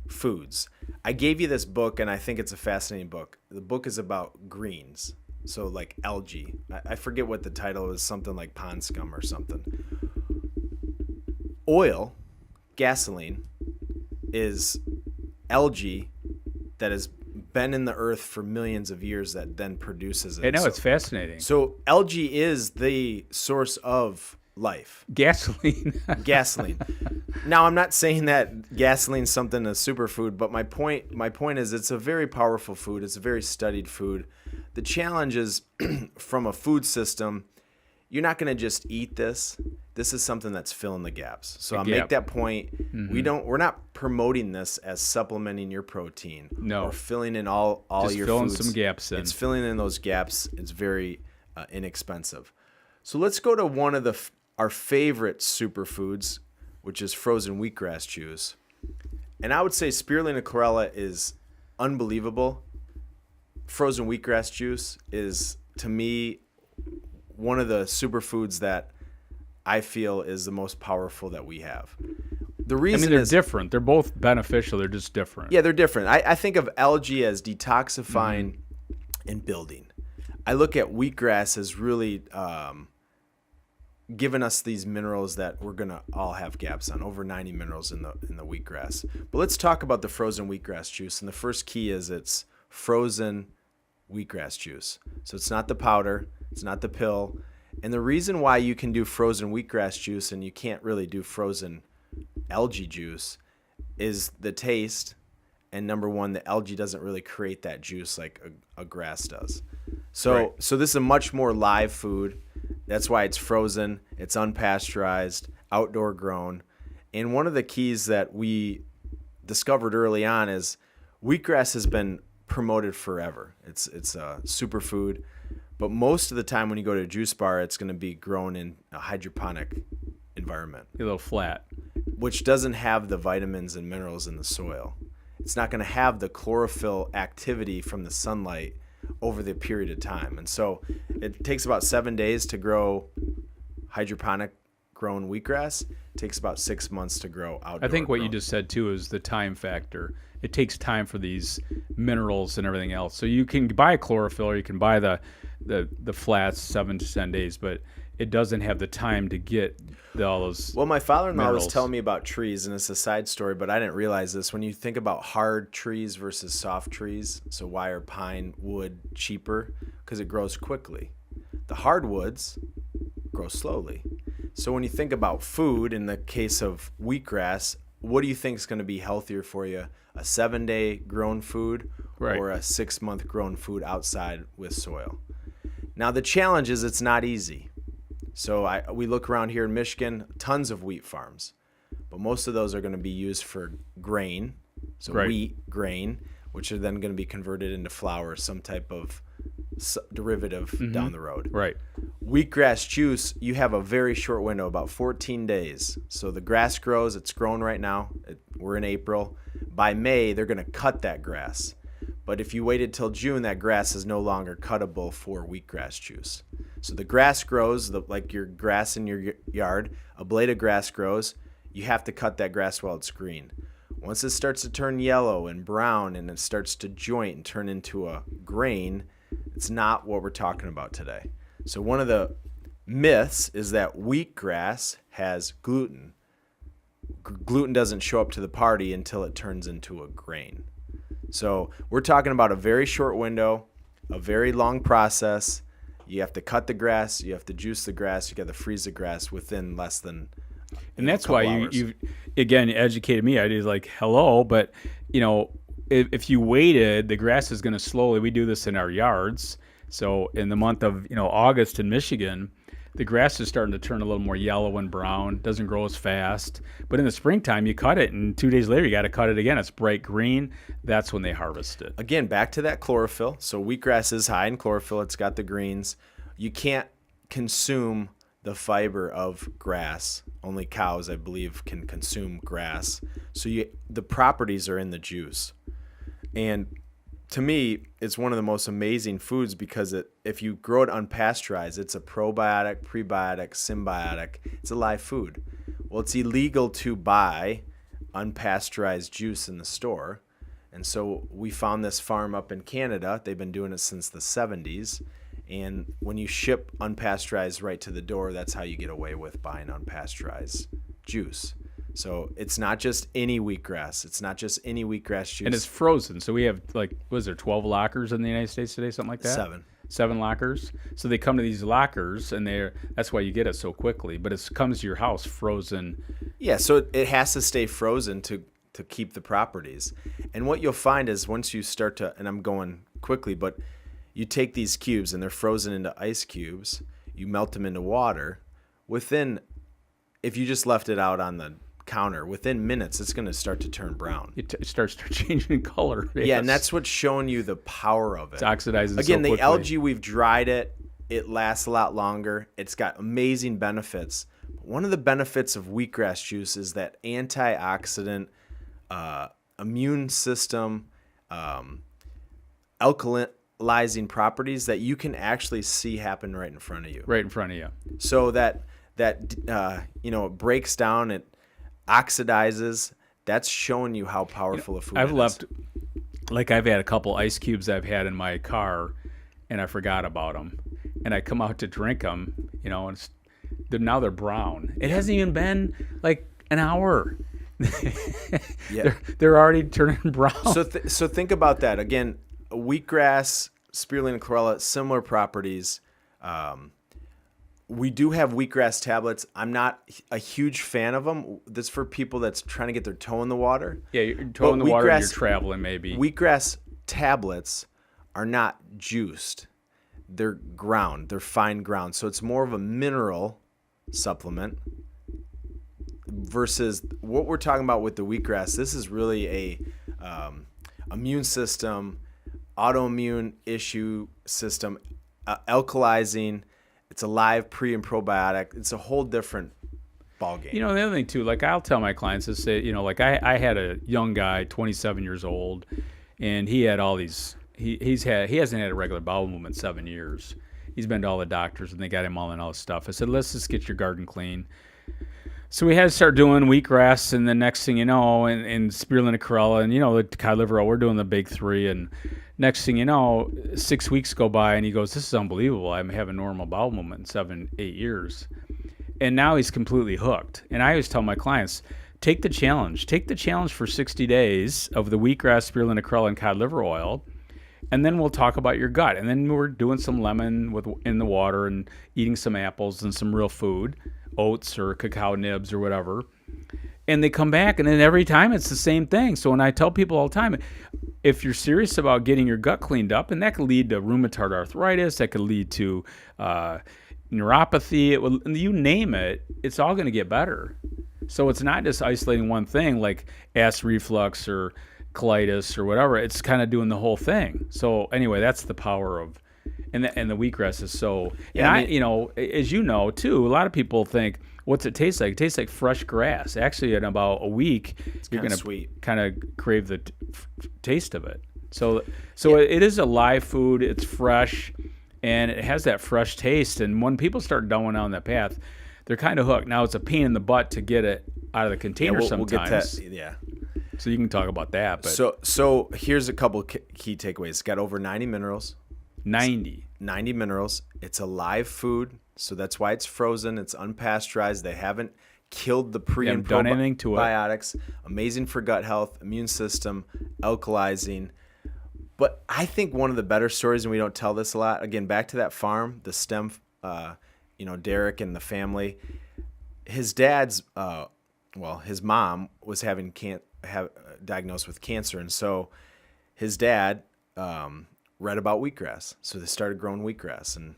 foods. I gave you this book, and I think it's a fascinating book. The book is about greens, so like algae. I forget what the title is, something like pond scum or something. Oil, gasoline, is algae that has been in the earth for millions of years that then produces it. I know, it's fascinating. So algae is the source of life. Gasoline. Gasoline. Now, I'm not saying that gasoline's something a superfood, but my point is it's a very powerful food. It's a very studied food. The challenge is from a food system, you're not going to just eat this. This is something that's filling the gaps. So I'll make that point. Mm-hmm. We're not promoting this as supplementing your protein. No. Or filling in all just your filling foods. some gaps in. It's filling in those gaps. It's very inexpensive. So let's go to one of our favorite superfoods, which is frozen wheatgrass juice. And I would say spirulina chlorella is unbelievable. Frozen wheatgrass juice is, to me, one of the superfoods that I feel is the most powerful that we have. The reason they're different. They're both beneficial. They're just different. Yeah, they're different. I think of algae as detoxifying and building. I look at wheatgrass as really giving us these minerals that we're gonna all have gaps on. Over 90 minerals in the wheatgrass. But let's talk about the frozen wheatgrass juice. And the first key is it's frozen wheatgrass juice. So it's not the powder. It's not the pill. And the reason why you can do frozen wheatgrass juice and you can't really do frozen algae juice is the taste. And number one, the algae doesn't really create that juice like a grass does. So this is a much more live food. That's why it's frozen. It's unpasteurized, outdoor grown. And one of the keys that we discovered early on is wheatgrass has been promoted forever. It's a superfood. But most of the time when you go to a juice bar, it's going to be grown in a hydroponic environment. A little flat. Which doesn't have the vitamins and minerals in the soil. It's not going to have the chlorophyll activity from the sunlight over the period of time. And so it takes about 7 days to grow hydroponic grown wheatgrass. It takes about 6 months to grow outdoor. I think what grown. you just said, too, is the time factor. It takes time for these minerals and everything else. So you can buy chlorophyll or you can buy the flats 7 to 10 days, but it doesn't have the time to get all those. Well, my father-in-law minerals. was telling me about trees, and it's a side story, but I didn't realize this. When you think about hard trees versus soft trees, so why are pine wood cheaper? Because it grows quickly. The hardwoods grow slowly. So when you think about food, in the case of wheatgrass, what do you think is going to be healthier for you? A 7-day grown food or a 6-month grown food outside with soil? Now, the challenge is it's not easy. So we look around here in Michigan, tons of wheat farms. But most of those are going to be used for grain, so wheat, grain, which are then going to be converted into flour, some type of derivative down the road. Right. Wheatgrass juice, you have a very short window, about 14 days. So the grass grows. It's grown right now. We're in April. By May, they're going to cut that grass. But if you waited till June, that grass is no longer cuttable for wheatgrass juice. So the grass grows, like your grass in your yard. A blade of grass grows. You have to cut that grass while it's green. Once it starts to turn yellow and brown and it starts to joint and turn into a grain, it's not what we're talking about today. So one of the myths is that wheatgrass has gluten. Gluten doesn't show up to the party until it turns into a grain. So we're talking about a very short window, a very long process. You have to cut the grass, you have to juice the grass, you got to freeze the grass within less than and that's why you again educated me. I did like hello, but if you waited, the grass is going to slowly. We do this in our yards. So in the month of August in Michigan, the grass is starting to turn a little more yellow and brown. Doesn't grow as fast. But in the springtime, you cut it, and 2 days later, you got to cut it again. It's bright green. That's when they harvest it. Again, back to that chlorophyll. So wheatgrass is high in chlorophyll. It's got the greens. You can't consume the fiber of grass. Only cows, I believe, can consume grass. So the properties are in the juice. And to me, it's one of the most amazing foods because if you grow it unpasteurized, it's a probiotic, prebiotic, symbiotic. It's a live food. Well, it's illegal to buy unpasteurized juice in the store. And so we found this farm up in Canada. They've been doing it since the 70s. And when you ship unpasteurized right to the door, that's how you get away with buying unpasteurized juice. So it's not just any wheatgrass. It's not just any wheatgrass juice. And it's frozen. So we have 12 lockers in the United States today, something like that? 7 lockers. So they come to these lockers, and that's why you get it so quickly. But it comes to your house frozen. Yeah, so it has to stay frozen to keep the properties. And what you'll find is once you start to, and I'm going quickly, but you take these cubes, and they're frozen into ice cubes. You melt them into water. If you just left it out on the counter, within minutes it's going to start to turn brown. It starts changing color. Yes. Yeah, and that's what's showing you the power of it. It's oxidizing again, so the algae, we've dried it lasts a lot longer. It's got amazing benefits. One of the benefits of wheatgrass juice is that antioxidant, immune system, alkalizing properties that you can actually see happen right in front of you. So that it breaks down, it oxidizes. That's showing you how powerful a food is. I've had a couple ice cubes I've had in my car, and I forgot about them, and I come out to drink them, and now they're brown. It hasn't even been like an hour. Yeah. They're already turning brown. So think about that again. Wheatgrass, spirulina, chlorella, similar properties. We do have wheatgrass tablets. I'm not a huge fan of them. That's for people that's trying to get their toe in the water. Yeah, your toe in the water and you're traveling maybe. Wheatgrass tablets are not juiced. They're ground. They're fine ground. So it's more of a mineral supplement versus what we're talking about with the wheatgrass. This is really a immune system, autoimmune issue system, alkalizing. It's a live pre and probiotic. It's a whole different ballgame. The other thing too, I'll tell my clients to say, I had a young guy, 27 years old, and he had all these. He hasn't had a regular bowel movement in 7 years. He's been to all the doctors, and they got him all in all this stuff. I said, let's just get your garden clean. So we had to start doing wheatgrass, and the next thing you know, and spirulina, chlorella, and the cod liver oil. We're doing the big three, and next thing you know, 6 weeks go by, and he goes, "This is unbelievable. I'm having normal bowel movement in 7, 8 years," and now he's completely hooked. And I always tell my clients, take the challenge. Take the challenge for 60 days of the wheatgrass, spirulina, chlorella, and cod liver oil, and then we'll talk about your gut. And then we're doing some lemon in the water and eating some apples and some real food. Oats or cacao nibs or whatever, and they come back, and then every time it's the same thing. So when I tell people all the time, if you're serious about getting your gut cleaned up, and that could lead to rheumatoid arthritis, that could lead to neuropathy, you name it, it's all going to get better. So it's not just isolating one thing like acid reflux or colitis or whatever. It's kind of doing the whole thing. So anyway, that's the power of. And the wheatgrass is so. Yeah, and as you know too, a lot of people think, "What's it taste like?" It tastes like fresh grass. Actually, in about a week, you're going to kind of crave the taste of it. So it is a live food. It's fresh, and it has that fresh taste. And when people start going down that path, they're kind of hooked. Now it's a pain in the butt to get it out of the container sometimes. We'll get that. Yeah. So you can talk about that. But so here's a couple key takeaways. It's got over 90 minerals. 90. 90 minerals. It's a live food, so that's why it's frozen. It's unpasteurized. They haven't killed the pre and done anything to it. probiotics. Amazing for gut health, immune system, alkalizing. But I think one of the better stories, and we don't tell this a lot, again, back to that farm, the stem, Derek and the family. His dad's, his mom was having diagnosed with cancer, and so his dad read about wheatgrass. So they started growing wheatgrass and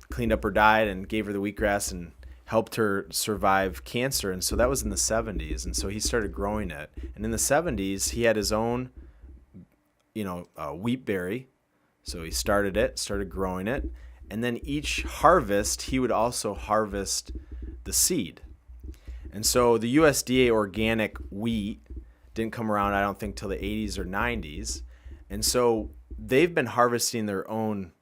cleaned up her diet and gave her the wheatgrass and helped her survive cancer. And so that was in the 70s. And so he started growing it. And in the 70s, he had his own, wheat berry. So he started growing it. And then each harvest, he would also harvest the seed. And so the USDA organic wheat didn't come around, I don't think, till the 80s or 90s. And so they've been harvesting their own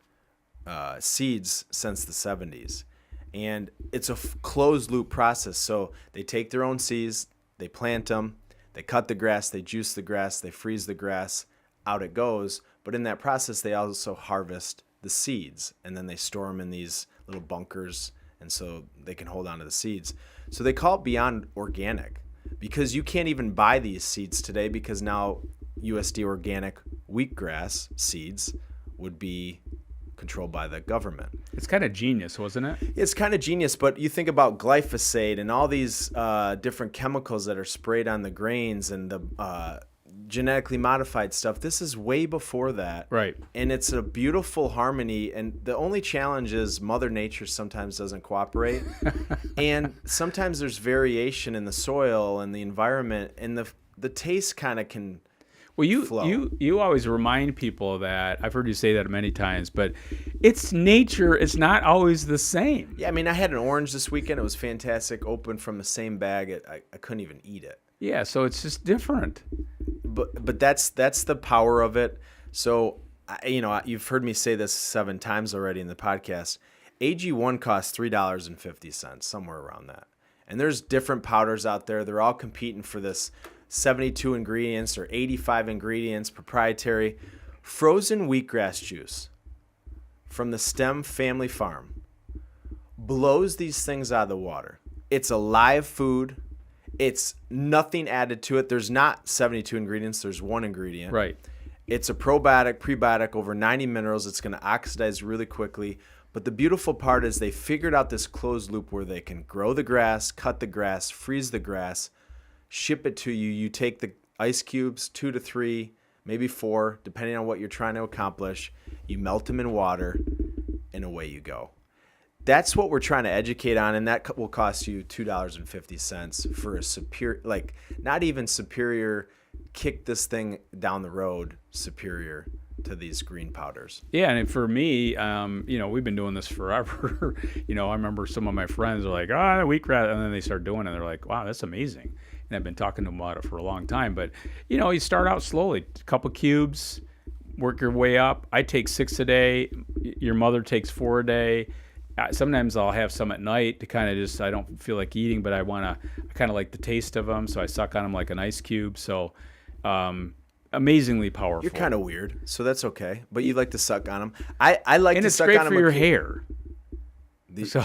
seeds since the 70s. And it's a closed loop process. So they take their own seeds, they plant them, they cut the grass, they juice the grass, they freeze the grass, out it goes. But in that process, they also harvest the seeds, and then they store them in these little bunkers, and so they can hold on to the seeds. So they call it beyond organic, because you can't even buy these seeds today, because now USD organic wheatgrass seeds would be controlled by the government. It's kind of genius, wasn't it? It's kind of genius, but you think about glyphosate and all these different chemicals that are sprayed on the grains and the genetically modified stuff. This is way before that. Right. And it's a beautiful harmony. And the only challenge is Mother Nature sometimes doesn't cooperate. And sometimes there's variation in the soil and the environment, and the taste kind of can flow. You always remind people of that. I've heard you say that many times, but it's nature. It's not always the same. Yeah, I mean, I had an orange this weekend. It was fantastic. Opened from the same bag. I couldn't even eat it. Yeah, so it's just different. But that's the power of it. So, you've heard me say this 7 times already in the podcast. AG1 costs $3.50, somewhere around that. And there's different powders out there. They're all competing for this 72 ingredients or 85 ingredients, proprietary. Frozen wheatgrass juice from the Stem Family Farm blows these things out of the water. It's a live food. It's nothing added to it. There's not 72 ingredients. There's 1 ingredient. Right. It's a probiotic, prebiotic, over 90 minerals. It's going to oxidize really quickly. But the beautiful part is they figured out this closed loop where they can grow the grass, cut the grass, freeze the grass, ship it to you. You take the ice cubes, 2 to 3, maybe 4, depending on what you're trying to accomplish. You melt them in water, and away you go. That's what we're trying to educate on, and that will cost you $2.50 for a superior, not even superior, kick this thing down the road, superior to these green powders. Yeah, and for me, we've been doing this forever. I remember some of my friends are like, wheatgrass, and then they start doing it, and they're like, wow, that's amazing. And I've been talking to them about it for a long time. But, you start out slowly, a couple cubes, work your way up. I take 6 a day. Your mother takes 4 a day. Sometimes I'll have some at night to kind of I don't feel like eating, but I kind of like the taste of them, so I suck on them like an ice cube. So amazingly powerful. You're kind of weird, so that's okay. But you like to suck on them. I like to suck on them. And it's great for your hair. So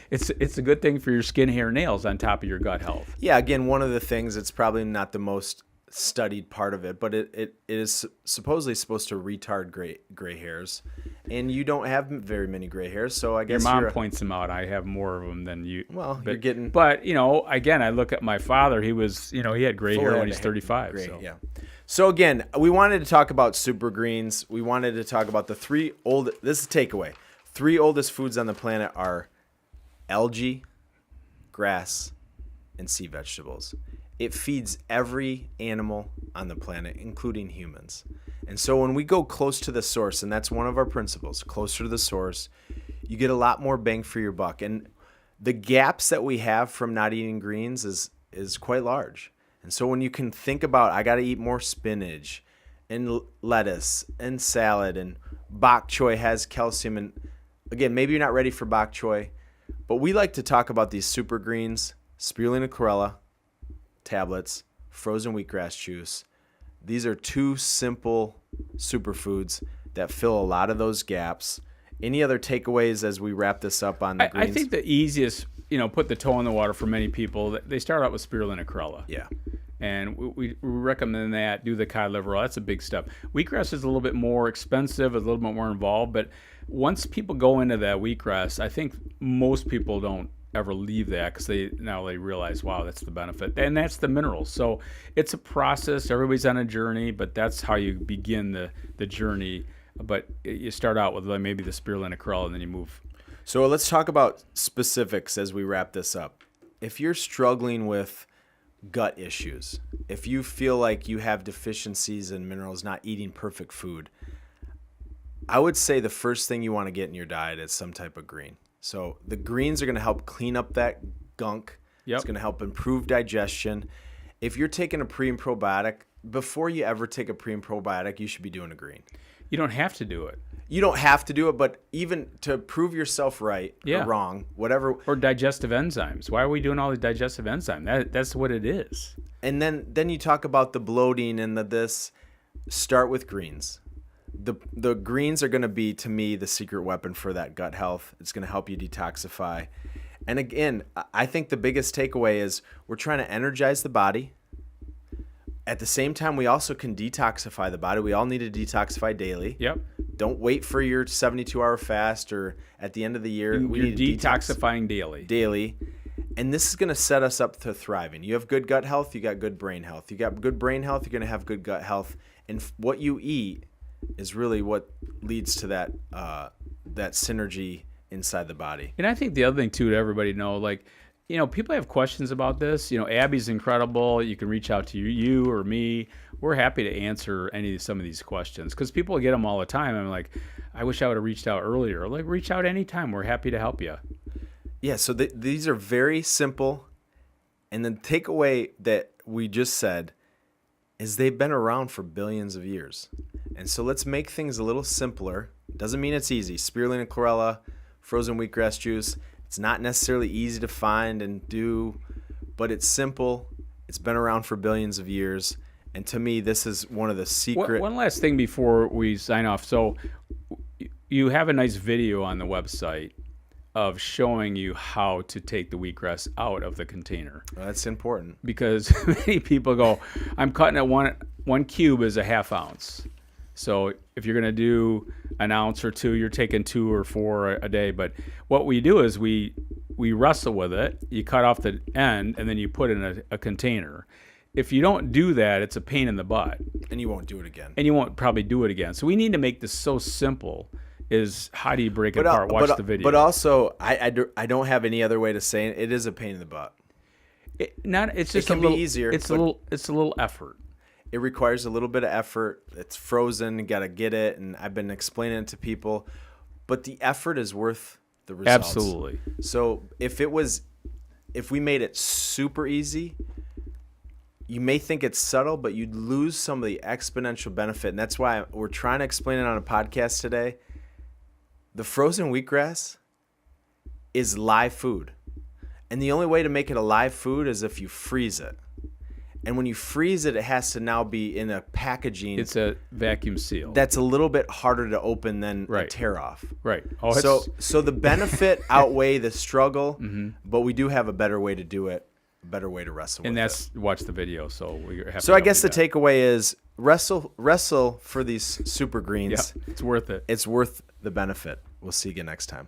it's a good thing for your skin, hair, nails on top of your gut health. Yeah, again, one of the things, it's probably not the most studied part of it, but it is supposedly supposed to retard gray hairs, and you don't have very many gray hairs, so I guess your mom points them out. I have more of them than you. Well, you're getting. But again, I look at my father. He was, he had gray hair when he's 35. Gray, so. Yeah. So again, we wanted to talk about super greens. We wanted to talk about the 3 old. This is takeaway. 3 oldest foods on the planet are algae, grass, and sea vegetables. It feeds every animal on the planet, including humans. And so when we go close to the source, and that's one of our principles, closer to the source, you get a lot more bang for your buck. And the gaps that we have from not eating greens is quite large. And so when you can think about, I got to eat more spinach and lettuce and salad, and bok choy has calcium. And again, maybe you're not ready for bok choy, but we like to talk about these super greens, Spirulina chlorella tablets, frozen wheatgrass juice. These are 2 simple superfoods that fill a lot of those gaps. Any other takeaways as we wrap this up on the greens? I think the easiest, put the toe in the water for many people, they start out with spirulina chlorella. Yeah. And we recommend that, do the cod liver oil. That's a big step. Wheatgrass is a little bit more expensive, a little bit more involved, but once people go into that wheatgrass, I think most people don't ever leave that because they realize, wow, that's the benefit. And that's the minerals. So it's a process. Everybody's on a journey, but that's how you begin the journey. But you start out with maybe the spirulina chlorella, and then you move. So let's talk about specifics as we wrap this up. If you're struggling with gut issues, if you feel like you have deficiencies in minerals, not eating perfect food, I would say the first thing you want to get in your diet is some type of green. So the greens are going to help clean up that gunk. Yep. It's going to help improve digestion. If you're taking a pre and probiotic, before you ever take a pre and probiotic, you should be doing a green. You don't have to do it. You don't have to do it, but even to prove yourself right or wrong, whatever. Or digestive enzymes. Why are we doing all the digestive enzymes? That's what it is. And then you talk about the bloating and this. Start with greens. The greens are going to be, to me, the secret weapon for that gut health. It's going to help you detoxify. And again, I think the biggest takeaway is we're trying to energize the body. At the same time, we also can detoxify the body. We all need to detoxify daily. Yep. Don't wait for your 72-hour fast or at the end of the year. You're detoxifying daily. And this is going to set us up to thriving. You have good gut health, you got good brain health. You got good brain health, you're going to have good gut health. And what you eat is really what leads to that synergy inside the body. And I think the other thing, too, to everybody know, people have questions about this. Abby's incredible. You can reach out to you or me. We're happy to answer some of these questions because people get them all the time. I'm like, I wish I would have reached out earlier. Reach out anytime. We're happy to help you. Yeah, so these are very simple. And the takeaway that we just said is they've been around for billions of years. And so let's make things a little simpler. Doesn't mean it's easy. Spirulina chlorella, frozen wheatgrass juice. It's not necessarily easy to find and do, but it's simple. It's been around for billions of years. And to me, this is one of the secret. One last thing before we sign off. So you have a nice video on the website of showing you how to take the wheatgrass out of the container. That's important. Because many people go, I'm cutting it one cube is a half ounce. So if you're going to do an ounce or two, you're taking 2 or 4 a day. But what we do is we wrestle with it. You cut off the end, and then you put it in a container. If you don't do that, it's a pain in the butt. And you won't do it again. And you won't probably do it again. So we need to make this so simple is how do you break it apart? Watch the video. But also, I don't have any other way to say it. It is a pain in the butt. It's just it can be easier. It's a little effort. It requires a little bit of effort. It's frozen. You got to get it. And I've been explaining it to people. But the effort is worth the results. Absolutely. So if we made it super easy, you may think it's subtle, but you'd lose some of the exponential benefit. And that's why we're trying to explain it on a podcast today. The frozen wheatgrass is live food. And the only way to make it a live food is if you freeze it. And when you freeze it, it has to now be in a packaging. It's a vacuum seal. That's a little bit harder to open than a tear off. Right. So the benefit outweigh the struggle, but we do have a better way to do it, a better way to wrestle with it. And that's watch the video. So we're happy. So I guess the takeaway is wrestle for these super greens. Yeah, it's worth it. It's worth the benefit. We'll see you again next time.